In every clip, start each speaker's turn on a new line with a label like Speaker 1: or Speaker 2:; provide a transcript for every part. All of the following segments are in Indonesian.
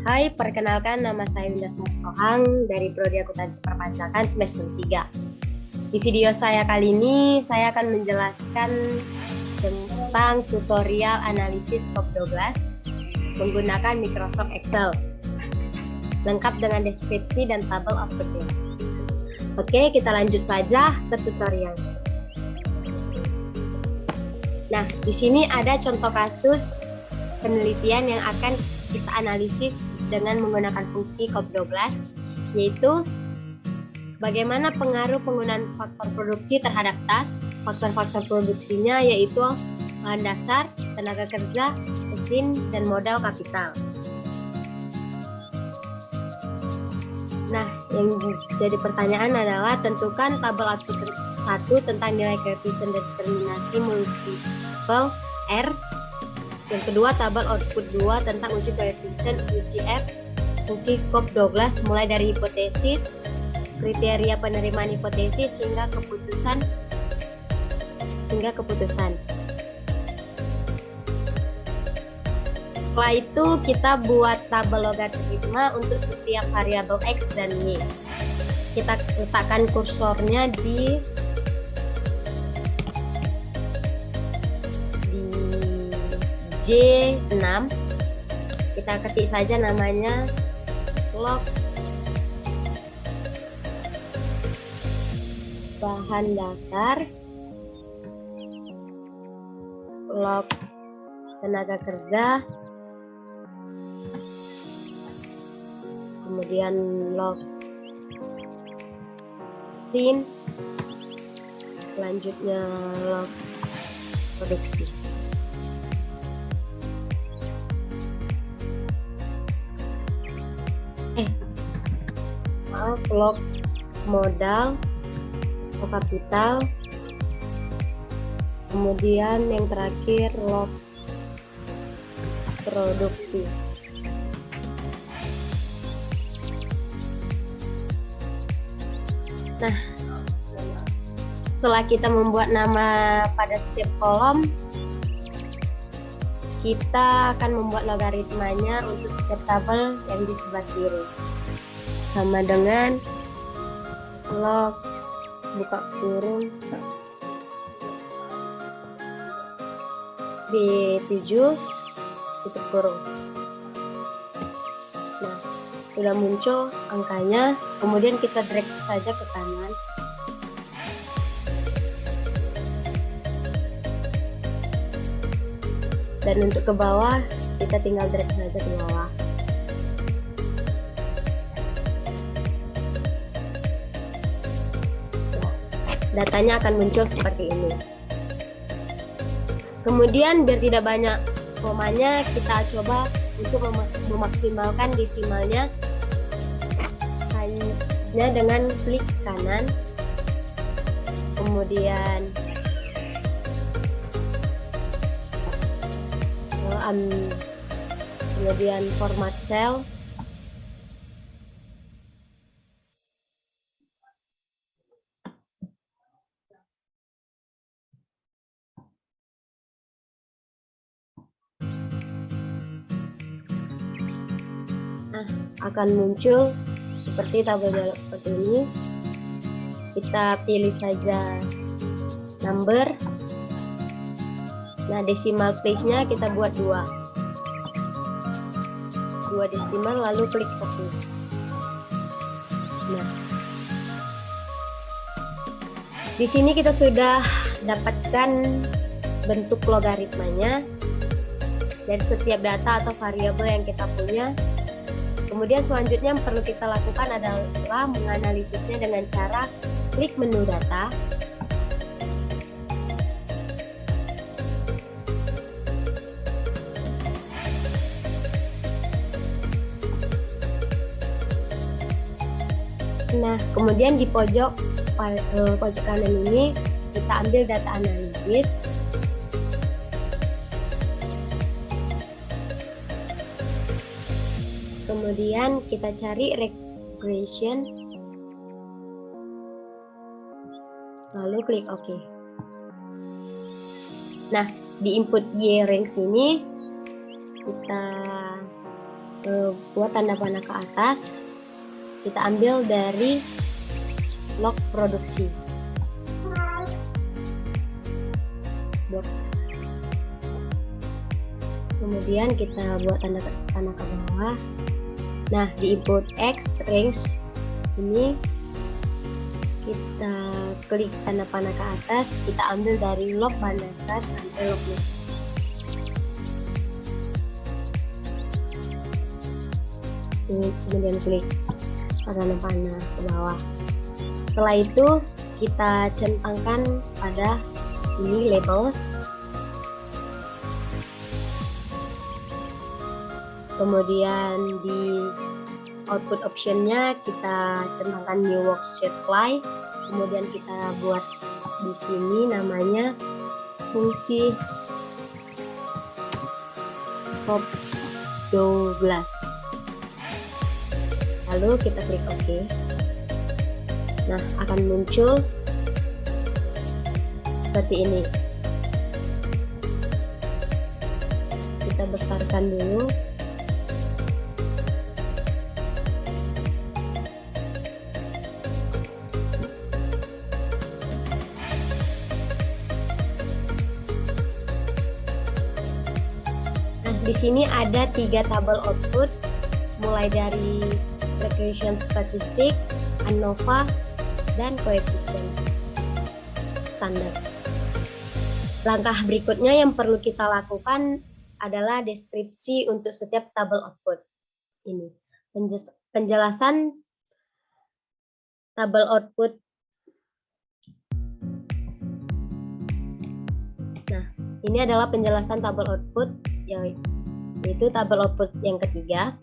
Speaker 1: Hai, perkenalkan nama saya Winda Sohang dari Prodi Akuntansi Perpajakan semester 3. Di video saya kali ini, saya akan menjelaskan tentang tutorial analisis COP12 menggunakan Microsoft Excel, lengkap dengan deskripsi dan tabel outputnya. Oke, kita lanjut saja ke tutorial. Nah, di sini ada contoh kasus penelitian yang akan kita analisis dengan menggunakan fungsi COP12, yaitu bagaimana pengaruh penggunaan faktor produksi terhadap tas. Faktor-faktor produksinya yaitu bahan dasar, tenaga kerja, mesin, dan modal kapital. Nah, yang jadi pertanyaan adalah tentukan tabel output 1 tentang nilai koefisien determinasi multiple R. Yang kedua, tabel output 2 tentang uji koefisien uji F fungsi COP12 mulai dari hipotesis, kriteria penerimaan hipotesis hingga keputusan. Setelah itu kita buat tabel logaritma untuk setiap variabel X dan Y. Kita letakkan kursornya di J6. Kita ketik saja namanya log bahan dasar, log tenaga kerja, kemudian log mesin, selanjutnya log produksi. Log modal atau kapital, kemudian yang terakhir log produksi. Nah, setelah kita membuat nama pada setiap kolom, kita akan membuat logaritmanya untuk setiap tabel yang di sebelah kiri, sama dengan log buka kurung B7 tutup kurung. Nah, sudah muncul angkanya, kemudian kita drag saja ke kanan. Dan untuk ke bawah, kita tinggal drag saja ke bawah. Datanya akan muncul seperti ini. Kemudian biar tidak banyak komanya, kita coba untuk memaksimalkan desimalnya hanya dengan klik kanan, kemudian format cell, akan muncul seperti tabel dialog seperti ini. Kita pilih saja number. Nah, decimal place-nya kita buat 2 desimal, lalu klik OK. Nah, di sini kita sudah dapatkan bentuk logaritmanya dari setiap data atau variabel yang kita punya. Kemudian selanjutnya yang perlu kita lakukan adalah menganalisisnya dengan cara klik menu data, nah kemudian di pojok kanan ini kita ambil data analisis. Kemudian kita cari regression, lalu klik OK. Nah, di input Y range ini kita buat tanda panah ke atas, kita ambil dari log produksi. Kemudian kita buat tanda panah ke bawah. Nah, di input X range ini kita klik tanda panah ke atas, kita ambil dari log bahan dasar sampai log mesin. Kemudian klik tanda panah ke bawah. Setelah itu kita centangkan pada ini labels. Kemudian di output optionnya kita centangkan new worksheet fly. Kemudian kita buat di sini namanya fungsi pop Douglas. Lalu kita klik OK. Nah, akan muncul seperti ini. Kita besarkan dulu. Di sini ada 3 tabel output, mulai dari regression statistik, ANOVA, dan coefficient standar. Langkah berikutnya yang perlu kita lakukan adalah deskripsi untuk setiap tabel output. Ini penjelasan tabel output. Nah, ini adalah penjelasan tabel output, yaitu tabel output yang ketiga.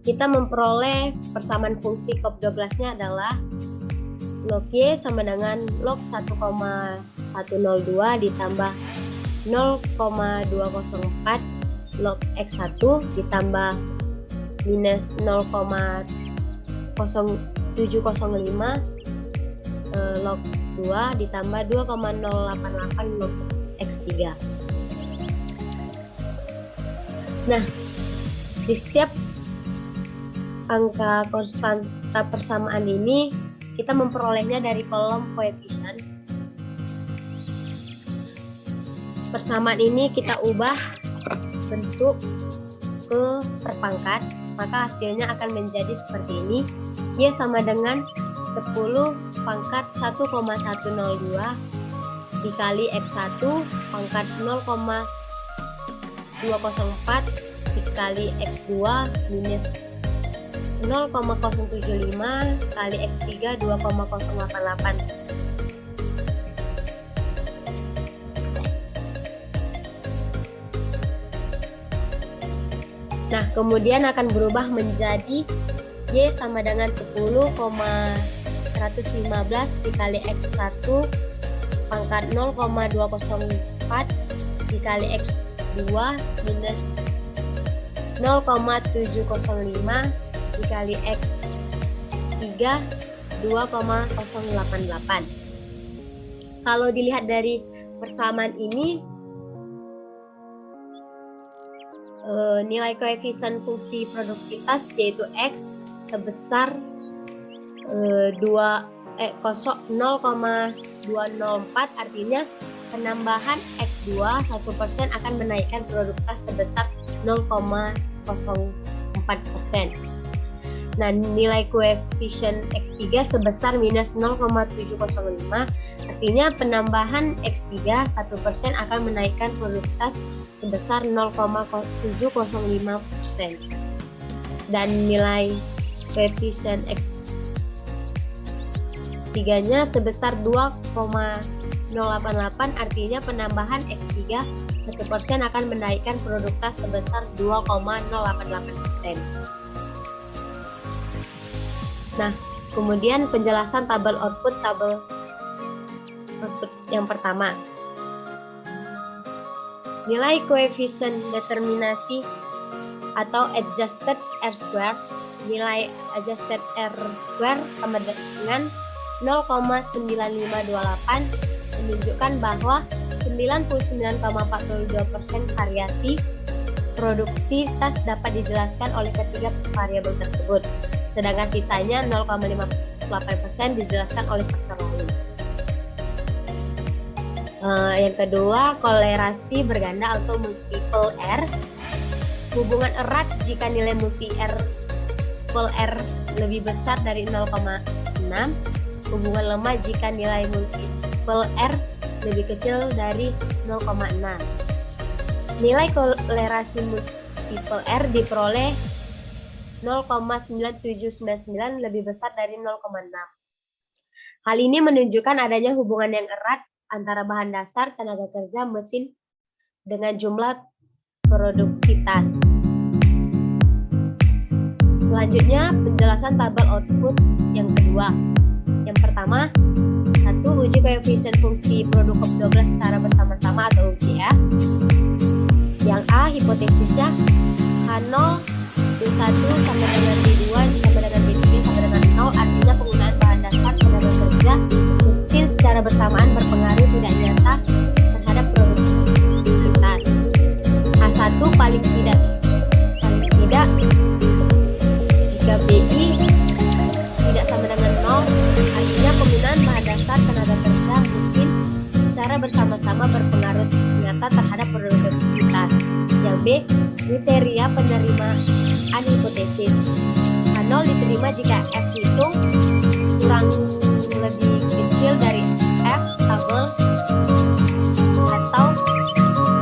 Speaker 1: Kita memperoleh persamaan fungsi Cobb Douglas-nya adalah log Y sama dengan log 1,102 ditambah 0,204 log X1 ditambah minus 0,0705 log 2 ditambah 2,088 log X3. Nah, di setiap angka konstanta persamaan ini kita memperolehnya dari kolom koefisien. Persamaan ini kita ubah bentuk ke perpangkat, maka hasilnya akan menjadi seperti ini. Y sama dengan 10 pangkat 1,102 dikali X1 pangkat 0,204 dikali X2 minus 0,075 kali X3 2,088. Nah, kemudian akan berubah menjadi Y sama dengan 10,115 dikali X1 pangkat 0,204 dikali X2 minus 0,705 dikali X3 2,088. Kalau dilihat dari persamaan ini, nilai koefisien fungsi produksitas yaitu X sebesar 0,204, artinya penambahan X2 1% akan menaikkan produktivitas sebesar 0,04%. Nah, nilai koefisien X3 sebesar minus 0,705, artinya penambahan X3 1% akan menaikkan produktivitas sebesar 0,705%. Dan nilai koefisien X3-nya sebesar 2,088, artinya penambahan X3 1% akan menaikkan produktivitas sebesar 2,088%. Nah, kemudian penjelasan tabel output yang pertama. Nilai koefisien determinasi atau adjusted R-square. Nilai adjusted R-square sama dengan 0,9528, menunjukkan bahwa 99,42% variasi produksi tas dapat dijelaskan oleh ketiga variabel tersebut, sedangkan sisanya 0,58% dijelaskan oleh faktor lain. Yang kedua, kolerasi berganda atau multiple R. Hubungan erat jika nilai multiple R lebih besar dari 0,6. Hubungan lemah jika nilai multiple R lebih kecil dari 0,6. Nilai kolerasi multiple R diperoleh 0,9799 lebih besar dari 0,6. Hal ini menunjukkan adanya hubungan yang erat antara bahan dasar, tenaga kerja, mesin dengan jumlah produksi tas. Selanjutnya, penjelasan tabel output yang kedua. Yang pertama, 1. Uji koefisien fungsi produk COP12 secara bersama-sama atau uji ya. Yang A, hipotesisnya H0 B1 sama dengan B2 sama dengan B3 sama dengan 0, artinya penggunaan bahan dasar tenaga kerja mesin secara bersamaan berpengaruh tidak nyata terhadap produktivitas. H1 paling tidak jika BI tidak sama dengan 0, artinya penggunaan bahan dasar tenaga kerja mesin secara bersama-sama berpengaruh nyata terhadap produktivitas. Yang B, kriteria penerimaan hipotesis. H0 diterima jika F hitung kurang lebih kecil dari F tabel atau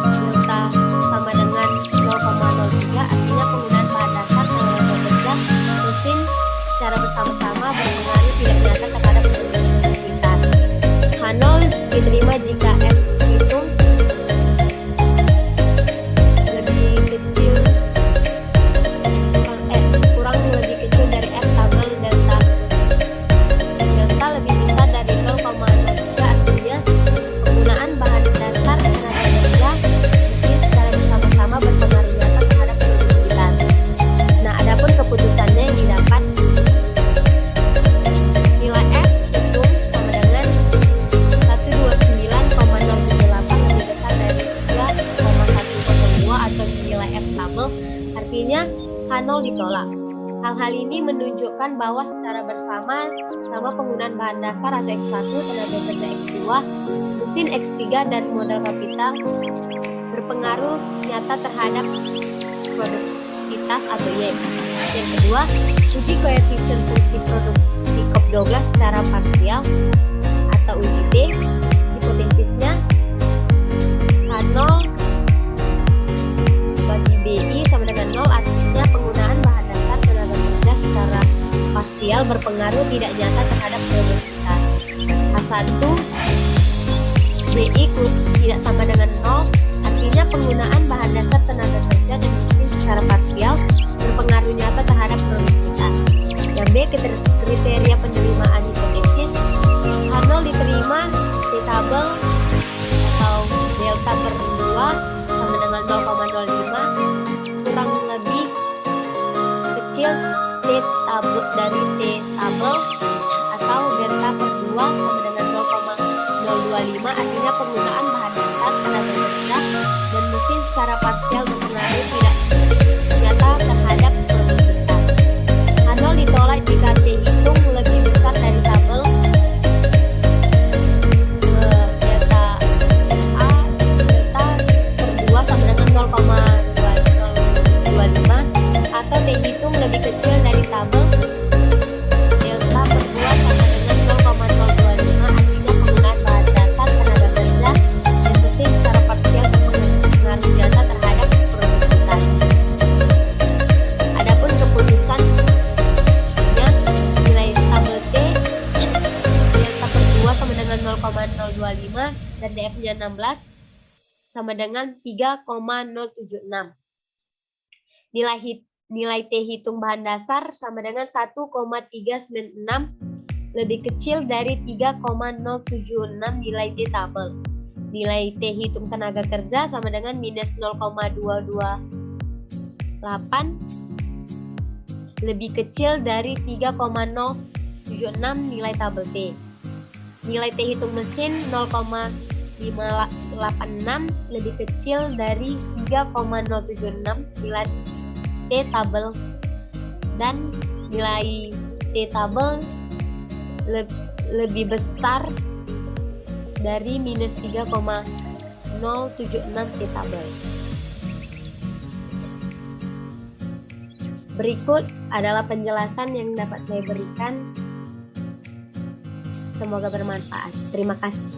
Speaker 1: delta sama dengan 0,03, artinya penggunaan bahan dasar tenaga kerja mesin secara bersama-sama berpengaruh tidak nyata terhadap produktivitas. H0 diterima jika F hitung kurang lebih kecil dari F tabel delta lebih besar dari 0,03, artinya penggunaan bahan dasar tenaga kerja mesin secara bersama-sama berpengaruh nyata terhadap produktivitas. Nah, adapun keputusannya yang didapat, nilai F hitung sama dengan 129,078 lebih besar dari 3,102 atau nilai F tabel, artinya H0 ditolak. Hal-hal ini menunjukkan bahwa secara bersama penggunaan bahan dasar atau X1, tenaga kerja X2, mesin X3, dan modal kapital berpengaruh nyata terhadap produktivitas atau Y. Yang kedua, uji koefisien fungsi produksi COP12 secara parsial atau uji T. Hipotesisnya H0 bagi BI sama dengan 0, artinya penggunaan bahan dasar tenaga kerja secara parsial berpengaruh tidak nyata terhadap produktivitas. H1 BI tidak sama dengan 0, artinya penggunaan bahan dasar tenaga kerja dan mesin secara parsial berpengaruh nyata terhadap produktivitas. Yang B, kriteria penerimaan hipotesis. H0 diterima T tabel atau delta per 2 sama dengan 0,05, kurang lebih kecil T tabel dari T tabel atau delta per 2 sama dengan 0,025, artinya penggunaan bahan dasar tenaga kerja dan mesin secara parsial berpengaruh tidak nyata terhadap produktivitas. H0 ditolak jika T hitung lebih besar dari tabel delta A delta per 2 sama dengan 0,025 atau T hitung lebih kecil dari tabel delta per 2 sama dengan 0,025, artinya penggunaan bahan dasar tenaga kerja dan mesin secara parsial berpengaruh nyata terhadap produktivitas. Adapun keputusannya, nilai tabel T delta per 2 sama dengan 0,025 dan DF-nya 16 sama dengan 3,076. Nilai T hitung bahan dasar sama dengan 1,396 lebih kecil dari 3,076 nilai T tabel. Nilai T hitung tenaga kerja sama dengan minus 0,228 lebih kecil dari 3,076 nilai tabel T. Nilai T hitung mesin 0,025 586 lebih kecil dari 3,076 nilai T-tabel, dan nilai T-tabel lebih besar dari minus 3,076 T-tabel. Berikut adalah penjelasan yang dapat saya berikan. Semoga bermanfaat. Terima kasih.